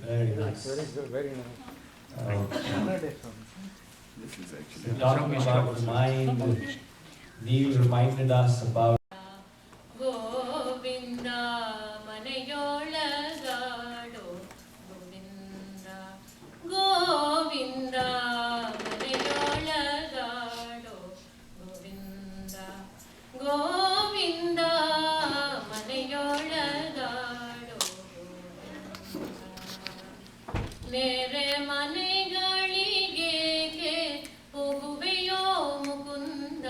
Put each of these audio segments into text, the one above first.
Very nice. Very good, very nice. Talking about the mind, Neil reminded us about Govinda ಮನೆಯೊಳಗಾಡೋ Govinda Govinda ಮನೆಯೊಳಗಾಡೋ Govinda Govinda ಮನೆಯೊಳಗಾಡೋ ನೆರೆ ಮನೆಗಳಿಗೆ ಹೋಗುವೆಯೋ ಮುಕುಂದ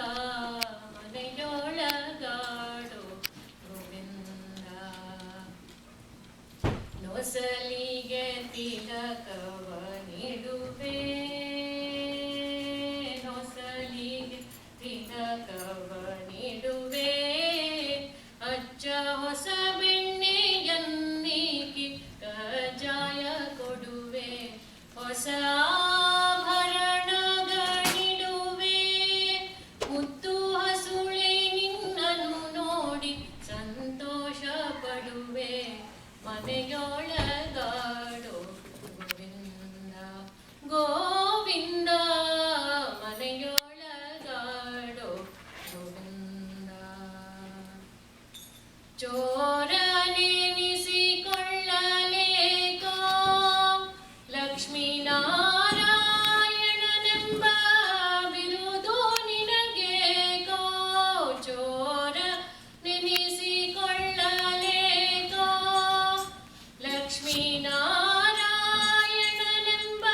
ಮನೆಯೊಳಗಾಡೋ ಗೋವಿಂದ ನೊಸಲಿಗೆ ತಿಲಕವ ನೀಡುವೆ ನೊಸಲಿಗೆ ತಿಲಕವ ನೀಡುವೆ ಅಚ್ಚ ಹೊಸ ಬೆಣ್ಣೆಯನ್ನಿಕ್ಕಿ ಕಜಾಯ ಕೊಡುವೆ ಹೊಸ ಆಭರಣಗಳಿಡುವೆ ಮುತ್ತು ಹಸುಳೆ ನಿನ್ನನ್ನು ನೋಡಿ ಸಂತೋಷ ಪಡುವೆ ಮನೆಯೊಳಗಾಡೋ ಗೋವಿಂದ ಗೋವಿಂದ ಮನೆಯೊಳಗಾಡೋ ಗೋವಿಂದ ಚೋರನೆನಿಸಿಕೊಳ್ಳಲೇಕೋ ಲಕ್ಷ್ಮೀನಾರಾಯಣನೆಂಬ ಬಿರುದು ನಿನಗೇಕೋ ಚೋರ ನೆನೆಸಿಕೊಳ್ಳಲೇಕೋ ಲಕ್ಷ್ಮೀನಾರಾಯಣನೆಂಬ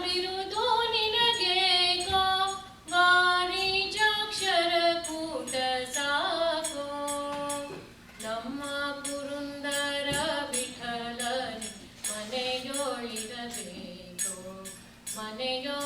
ಬಿರುದು ನಿನಗೇಕೋ ವಾರಿಜಾಕ್ಷರ ಕೂಟ ಸಾಕೋ ನಮ್ಮ ಪುರಂದರ ವಿಠಲನೆ ಮನೆಯೊಳಿರಬೇಕೋ ಮನೆಯೊ